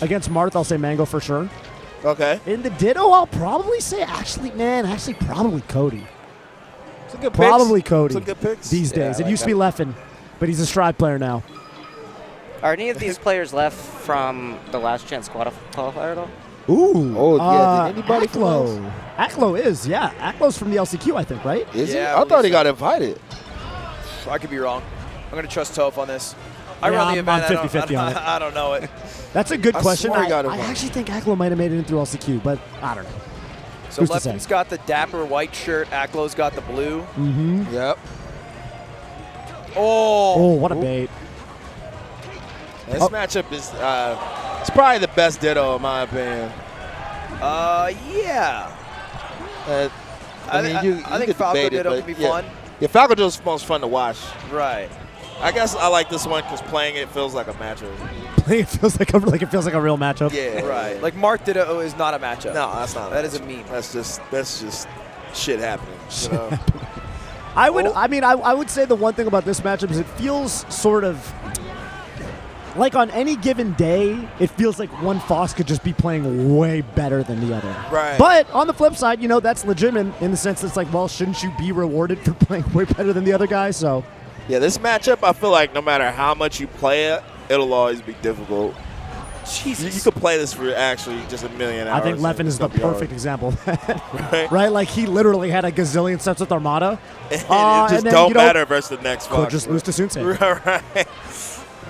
Against Marth, I'll say Mango for sure. Okay. In the Ditto, I'll probably say actually probably Cody. It's a good Probably picks. Cody. It's a good picks. These days. It used to be Leffen, but he's a Stride player now. Are any of these players left from the last chance qualifier at all? Ooh. Oh, yeah. Did anybody Aklo. Aklo is, yeah. Aklo's from the LCQ, I think, right? Is he? Yeah, I thought he got invited. I could be wrong. I'm going to trust Toph on this. I Yeah, run the I'm event. 50-50 on it. I don't know it. That's a good question. swore he got I invited. actually think Aklo might have made it in through LCQ, but I don't know. So Who's to say? Leffen's got the dapper white shirt. Aklo's got the blue. Mm-hmm. Yep. Oh, what a bait. This matchup is it's probably the best Ditto in my opinion. Yeah. I mean, you I think could Falco debate it, Ditto but can be yeah. fun. Yeah, Falco Ditto is most fun to watch. Right. I guess I like this one because playing it feels like a matchup. It feels like a real matchup. Yeah. Right. Like Marth Ditto is not a matchup. No, that's not. That is a meme. That's just shit happening. You know? I would say the one thing about this matchup is it feels sort of like on any given day, it feels like one Fox could just be playing way better than the other. Right. But on the flip side, you know, that's legitimate in the sense that it's like, well, shouldn't you be rewarded for playing way better than the other guy? So, Yeah, this matchup, I feel like no matter how much you play it, it'll always be difficult. Jesus. You could play this for actually just a million hours. I think Leffen is the It's gonna be perfect example of that. Right. Right? Like, he literally had a gazillion sets with Armada. And it just and then, don't you know, matter versus the next could Fox. just lose to Sunsei. Right.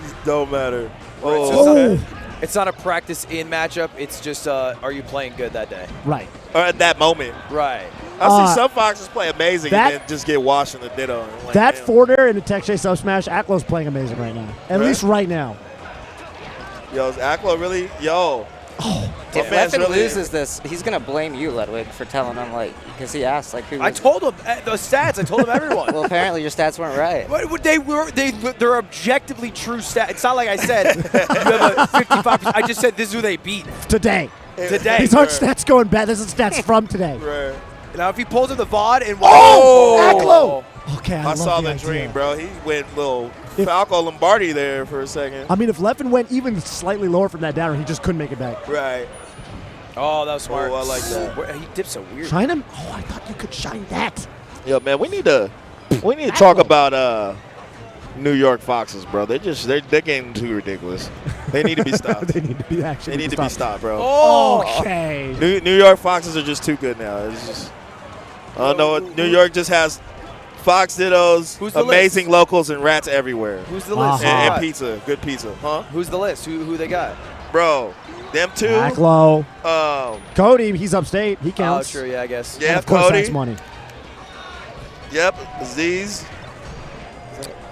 Just don't matter. So it's not a practice-in matchup. It's just, are you playing good that day? Right. Or at that moment. Right. I see some Foxes play amazing that- and then just get washed in the Ditto. Like, That damn. forwarder in the Tech Chase Up Smash, Aklo's playing amazing right now. At Right. least right now. Yo, is Aklo really? Yo. If man's Leffen really- loses this, he's going to blame you, Ludwig, for telling him, like, because he asked, like, who I was told him the stats. I told him everyone. Well, apparently your stats weren't right. They're objectively true stats. It's not like I said you have a 55%. I just said this is who they beat Today. today. These aren't stats going bad. This is stats from today. Right. Now, if he pulls in the VOD and Aklo! Okay, I, I love saw the the idea. dream, bro. He went little Falco Lombardi there for a second. I mean, if Leffen went even slightly lower from that downer, he just couldn't make it back. Right. Oh, that was smart. Oh, I like that. He dipped so weird. Shine him? Oh, I thought you could shine that. Yo, man, we need to talk about New York Foxes, bro. They're getting too ridiculous. They need to be stopped. They need to be actually. They need to be stopped, bro. Oh, Okay. New York Foxes are just too good now. It's just, I don't know. New York just has Fox Dittos, Who's the amazing list? locals, and rats everywhere. Who's the Uh-huh. list? And pizza, good pizza, huh? Who's the list? Who they got? Bro, them two. Aklo. Um, Cody, he's upstate. He counts. Oh, true. Yeah, I guess. yeah, And of course, Cody. that's money. Yep, Z's.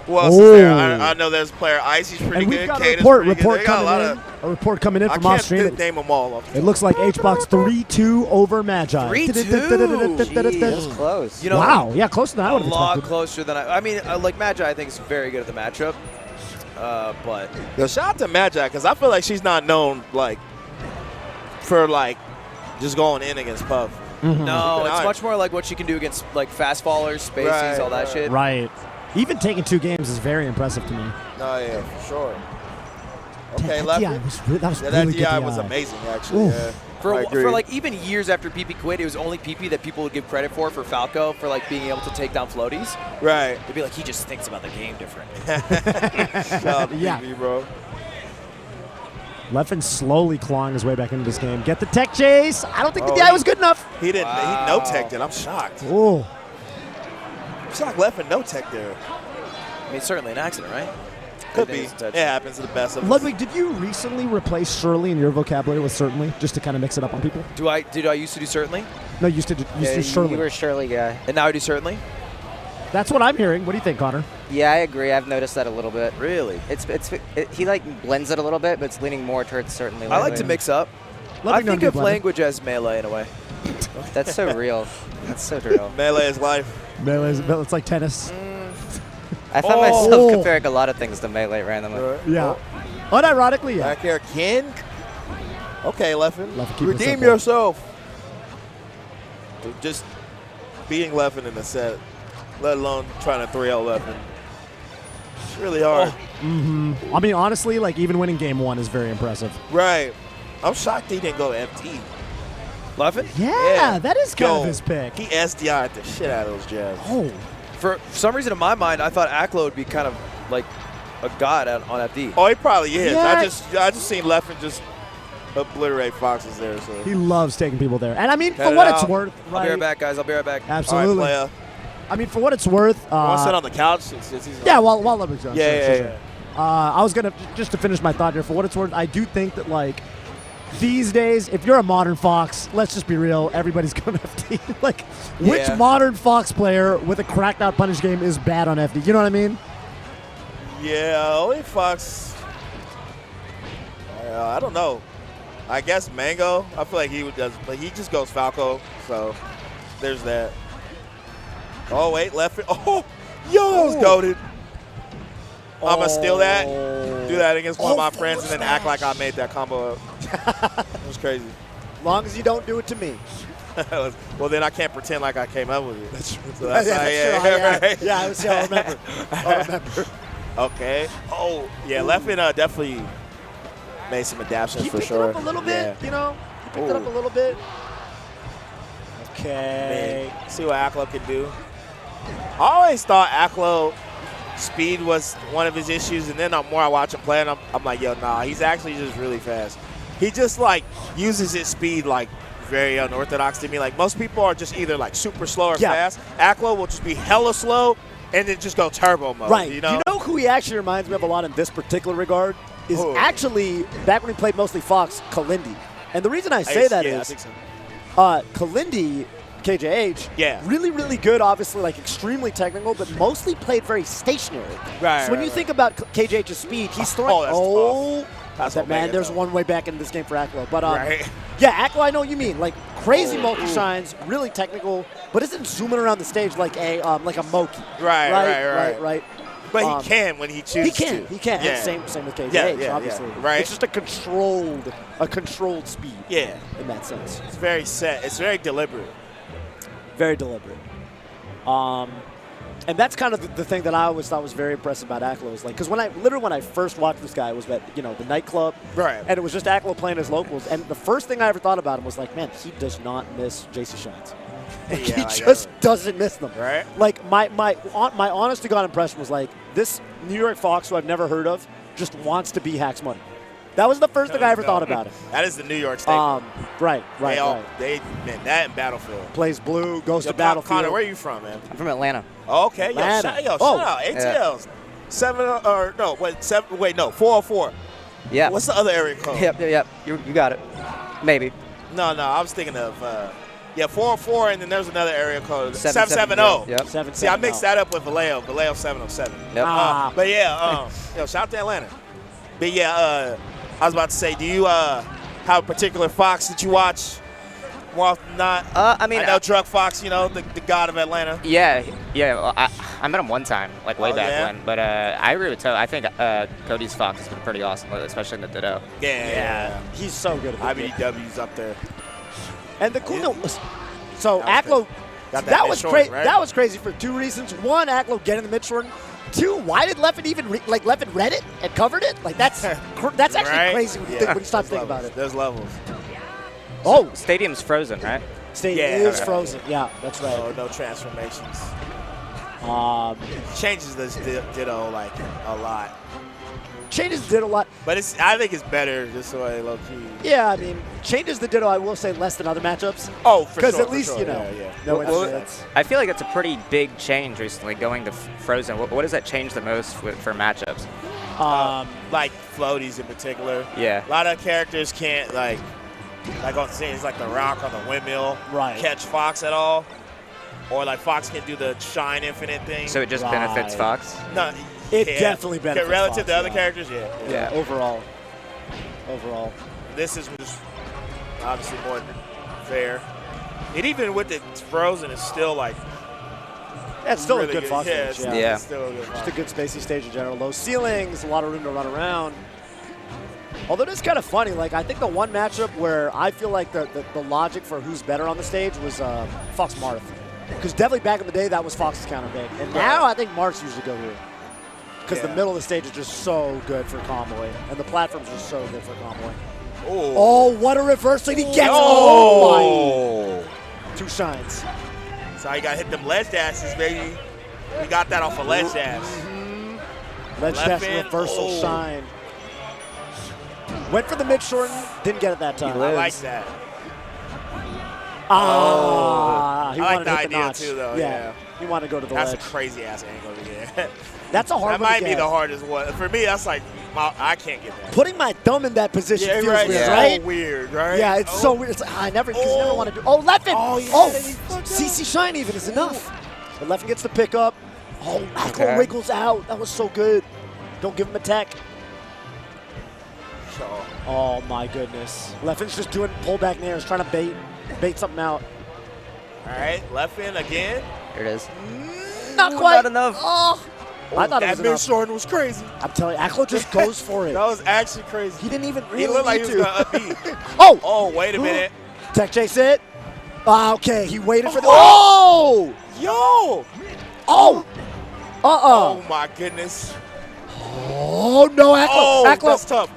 Who else is there? Oh. I know there's player Icy's pretty And we've good. got a Caden's report pretty good. They got coming a lot in. of. A report coming in I from off can't stream. name them all. Off. It looks like HBox 3-2 over Magi. 3-2. That was close. You know, Wow. Yeah, closer than I a would have lot expected. closer than I mean, like Magi, I think is very good at the matchup. But Yo, shout out to Magi because I feel like she's not known like for like just going in against Puff. no, it's I- much more like what she can do against like fast fallers, spaces, Right, all that right. shit. Right. Even taking 2 games is very impressive to me. Oh yeah, for sure. Okay, that left. DI was that was Yeah, really that good DI DI. was amazing actually. Oof. Yeah. For, I agree. for like even years after PP quit, it was only PP that people would give credit for Falco for like being able to take down floaties. Right. They'd be like, he just thinks about the game different. Shout out to Yeah. PB, bro. Leffen slowly clawing his way back into this game. Get the tech chase. I don't think the Oh, DI was good enough. He didn't. Wow. He no teched it. I'm shocked. Oh. I'm shocked. Left and no tech there. I mean, certainly an accident, right? Could be. It's It happens to the best of us. Ludwig, did you recently replace Shirley in your vocabulary with certainly, just to kind of mix it up on people? Did I used to do certainly? No, you used to do Shirley. You were Shirley guy. And now I do certainly? That's what I'm hearing. What do you think, Connor? Yeah, I agree. I've noticed that a little bit. Really? He like blends it a little bit, but it's leaning more towards certainly. I like lately. to mix up. Ludwig I don't think do of blending. language as melee in a way. That's so real. That's so real. Melee is life. Melee, it's like tennis. I find myself comparing a lot of things to melee randomly. Yeah. Unironically, yeah. Back here, Ken. Okay, Leffen. Leffen, keep it Redeem simple. yourself. Dude, just beating Leffen in the set, let alone trying to 3-0 Leffen. It's really hard. I mean, honestly, like even winning game 1 is very impressive. Right. I'm shocked he didn't go FT. Leffen? Yeah, that is kind Yo, of his pick. He SDI'd the shit out of those jabs. Oh, For some reason in my mind, I thought Aklo would be kind of like a god on FD. Oh, he probably is. Yeah. I just seen Leffen just obliterate Foxes there. So he loves taking people there. And I mean, Cut for what it it's out. worth, I'll be right back, guys. I'll be right back. Absolutely. All right, player. I mean, for what it's worth. Want to sit on the couch? Since he's Yeah, while Ludwig's on. Yeah, Sure. I was going to, just to finish my thought here, for what it's worth, I do think that, like, these days, if you're a modern Fox, let's just be real, everybody's going to FD. Like, which modern Fox player with a cracked out punish game is bad on FD? You know what I mean? Yeah, only Fox. I don't know. I guess Mango. I feel like he does, but he just goes Falco. So there's that. Oh wait, left. Oh, yo, that was goated. I'm gonna steal that, do that against one of my friends, and then act like I made that combo up. It was crazy. As long as you don't do it to me. Well, then I can't pretend like I came up with it. That's true. So that's Right. yeah. I remember. I remember. Okay. Oh, yeah, Leffen definitely made some adaptations He for picked sure. it up a little bit, Yeah. you know. He picked it up a little bit. Okay. Man, see what Aklo can do. I always thought Aklo speed was one of his issues, and then the more I watch him play, and I'm like, yo, nah, he's actually just really fast. He just like uses his speed like very unorthodox to me. Like most people are just either like super slow or fast. Aklo will just be hella slow and then just go turbo mode. Right. You know Who he actually reminds me of a lot in this particular regard is actually, back when he played mostly Fox, Kalindi. And the reason I say that is I think so. Kalindi, KJH, really, really good, obviously, like extremely technical, but mostly played very stationary. Right. So when you think about KJH's speed, he's throwing. That's man, there's one way back into this game for Aklo. But right. yeah, Aklo, I know what you mean. Like crazy multi-shines, really technical, but isn't zooming around the stage like a Moki. Right. But he can when he chooses to. He can. Yeah. Same with KJH, obviously. Right. It's just a controlled speed. Yeah. In that sense. It's very set. It's very deliberate. Very deliberate. And that's kind of the thing that I always thought was very impressive about Aklo is like, because when I first watched this guy was at, the nightclub. Right. And it was just Aklo playing his locals. And the first thing I ever thought about him was like, man, he does not miss JC shots. He just doesn't miss them. Right. Like my honest to God impression was like, this New York Fox who I've never heard of just wants to be Hack's money. That was the first thing I ever thought about him. That is the New York staple. Right. Man, that in Battlefield. Plays blue, goes to Battlefield. Connor, where are you from, man? I'm from Atlanta. Okay, shout out ATLs. 404. Yeah. What's the other area code? Yep. You got it. Maybe. No, I was thinking of 404, and then there's another area code 770. 770. Yep. 770. See, I mixed that up with Vallejo 707. Yep. But yeah, shout out to Atlanta. But yeah, I was about to say, do you have a particular Fox that you watch more often than not? I know Drug Fox, the god of Atlanta. Yeah. Well, I met him one time, like way back when. But I agree with Toe. I think Cody's Fox has been pretty awesome, especially in the Ditto. Yeah. He's so good at it. IBDW's up there. And the cool thing was, so Aklo, that was crazy. Right? That was crazy for two reasons. One, Aklo getting the mid-short. Two, why did Leffen even Leffen read it and covered it? Like that's actually crazy when you stop thinking about it. There's levels. Oh, Stadium's frozen, right? Stadium is frozen. Yeah, that's right. Oh, no transformations. Changes this Ditto like a lot. Changes the Ditto a lot. But I think it's better this way, low key. Yeah, I mean, changes the Ditto, I will say, less than other matchups. Oh, for sure. Because at least, no incidents. I feel like it's a pretty big change recently going to Frozen. What does that change the most for matchups? Like floaties in particular. Yeah. A lot of characters can't, like on stage, like the Rock on the windmill, catch Fox at all. Or like Fox can do the Shine Infinite thing. So it just benefits Fox? No. It definitely benefits relative Fox, to other characters, yeah. Overall. This is just obviously more fair. And even with it frozen, it's still like it's still really a good Fox stage. Yeah. It's still a good just a good spacey stage in general. Low ceilings, a lot of room to run around. Although it is kind of funny, like I think the one matchup where I feel like the logic for who's better on the stage was Fox Marth. Because definitely back in the day, that was Fox's counter pick. And now I think Marths usually go here. Because the middle of the stage is just so good for comboing. And the platforms are so good for comboing. Oh, what a reversal he gets. Oh. My. 2 shines. So he got to hit them ledge dashes, baby. We got that off a ledge dash. Ledge dash reversal shine. Went for the mid shorten, didn't get it that time. I like that. He I like wanted the to hit the idea notch. too, though. Yeah. He wanted to go to the That's ledge. a crazy ass angle to get. That's a hard That one to might be get. the hardest one. For me, that's like, I can't get that. Putting my thumb in that position feels weird, It's right? so weird, right? Yeah, it's so weird. It's like, I never, because you never want to do. Oh, Leffen! CC shine even is enough. But Leffen gets the pickup. Oh, Aklo wriggles out. That was so good. Don't give him a tech. Oh my goodness. Leffen's just doing pullback nairs, trying to bait something out. All right, left in again. Here it is. Not quite. Not enough. Oh. I thought it was That mid enough. shorten was crazy. I'm telling you, Aklo just goes for it. That was actually crazy. He didn't even really He looked like he need was to. going to upbeat. Oh, Wait a minute. tech chase it. Okay, he waited for the. Oh! Yo! Oh! Oh, my goodness. Oh, no, Aklo. Oh, Aklo. that's tough.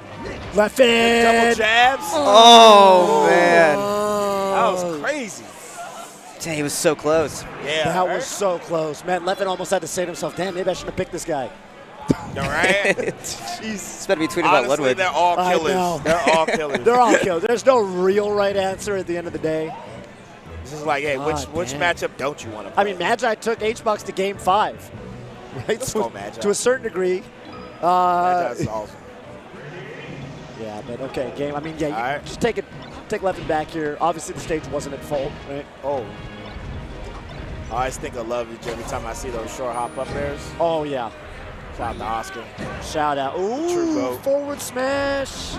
Left in. Double jabs. Oh, man. That was crazy. Dang, he was so close. Yeah. That was so close. Man, Leffen almost had to say to himself, damn, maybe I shouldn't have picked this guy. All right. It's better be tweeting about Honestly, Ludwig. they're all I know. killers. They're all killers. They're all killed. There's no real right answer at the end of the day. It's just like, hey, which damn. matchup don't you want to play? I mean, Magi took H-Box to game 5. Right? Let's go, Magi. To a certain degree. That's awesome. Yeah, but okay, game. I mean, yeah, you All right. just take Leffen back here. Obviously, the stage wasn't at fault, right? Oh. I always think of Ludwig every time I see those short hop up airs. Oh, yeah. Shout out to Oscar. Shout out. Ooh, True goat. forward smash.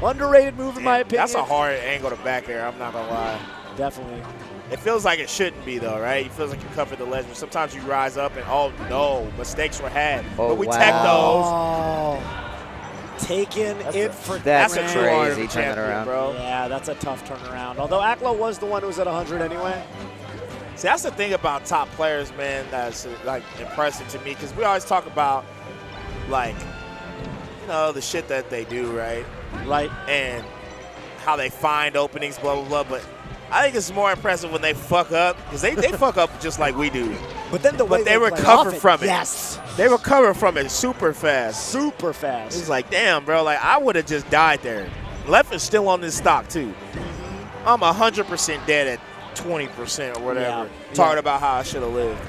Underrated move, in my opinion. That's a hard angle to back air, I'm not going to lie. Definitely. It feels like it shouldn't be, though, right? It feels like you covered the ledge. But sometimes you rise up and, oh, no, mistakes were had. Oh, but we wow. tech those. Oh. Taking it for That's a granted. true art of crazy a turn it champion, around. bro. Yeah, that's a tough turnaround. Although Aklo was the one who was at 100 anyway. See, that's the thing about top players, man, that's like impressive to me, because we always talk about, like, you know, the shit that they do, right? Right. And how they find openings, blah, blah, blah. But I think it's more impressive when they fuck up, because they fuck up just like we do. But then the way they play recover off from it. Yes. They recover from it super fast. Super fast. It's like, damn, bro, like, I would have just died there. Leffen's still on this stock, too. I'm 100% dead at 20% or whatever. Yeah. Talking about how I should have lived.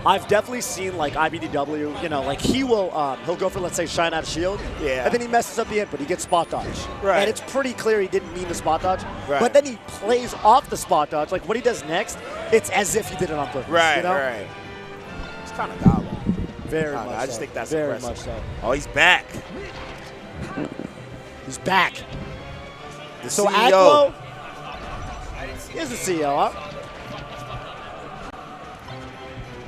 I've definitely seen, like, IBDW, you know, like, he'll go for, let's say, shine out of shield. Yeah. And then he messes up the end, but he gets spot dodge. Right. And it's pretty clear he didn't mean to spot dodge. Right. But then he plays off the spot dodge. Like, what he does next, it's as if he did it on purpose. Right, you know? right. It's kind of gobble. Very much I just so. think that's very impressive. much so. Oh, he's back. He's back. The So CEO. Aklo is the CEO, huh?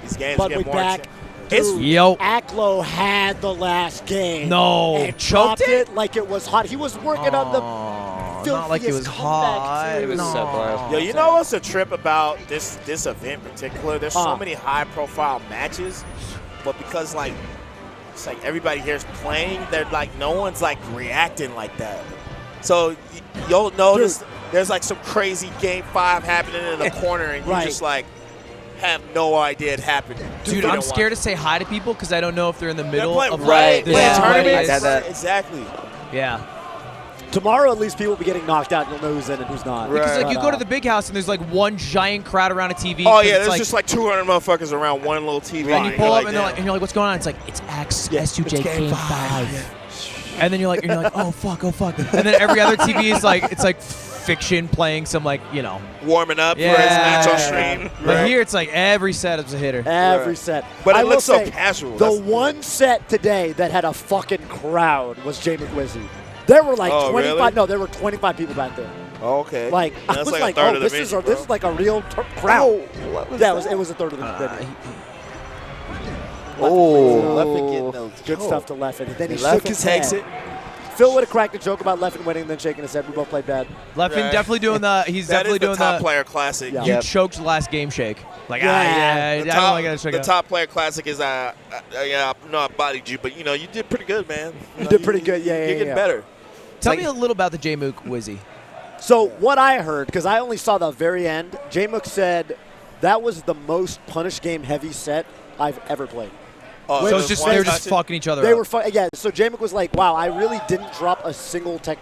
These games But get we more back. It's Dude, Yo. Aklo had the last game. No. And Choked chopped it like it was hot. He was working on the filthiest not like it was comeback, hot. too. It was so close. Yo, you know what's a trip about this event in particular? There's so Huh. many high-profile matches, but because, like, it's like everybody here's playing, they're like, no one's, like, reacting like that. So you'll notice there's, like, some crazy Game 5 happening in the corner, and you Right. just, like, have no idea it happened. Dude, You I'm don't scared want- to say hi to people because I don't know if they're in the They're middle playing, of right, this playing Yeah. tournaments. I got that. Exactly. Yeah. Tomorrow, at least, people will be getting knocked out. You'll know who's in and who's not. Because like But, you go to the big house and there's like one giant crowd around a TV. Oh, 'cause yeah, it's there's just like 200 motherfuckers around one little TV. and you pull You're up and they're like, damn. what's going on? It's like it's SUJ it's game game 5. And then you're like, oh fuck. And then every other TV is like, it's like fiction playing some like, you know. warming up Yeah. for his match on stream. But here it's like every setup's a hitter. Every Right. set. But it I will looks so say, casual. The That's- one set today that had a fucking crowd was Jay McWizzy. There were like Oh, 25. really? No, there were 25 people back there. Oh, okay. Like I That's was like like, a third oh, of the this is venue, this bro. is like a real crowd. what was Yeah, it was a third of the venue. Oh. Good stuff to Leffen. And then he Leffen shook his takes head. it. Phil would have cracked a joke about Leffen winning, then shaking his head. We both played bad. Leffen Right. definitely doing he's That definitely is the doing top player classic. Yeah. You Yep. choked last game shake. Like, Yeah. I The don't like that the top player classic is yeah, I know I bodied you, but you know you did pretty good, man. You did pretty good. Yeah, You're yeah, getting yeah. better. Tell me a little about the J-Mook Wizzy. So what I heard, because I only saw the very end, J-Mook said that was the most punish game heavy set I've ever played. Oh, So it's just they're just fucking each other They up. were yeah. So J-Mook was like, "Wow, I really didn't drop a single tech chain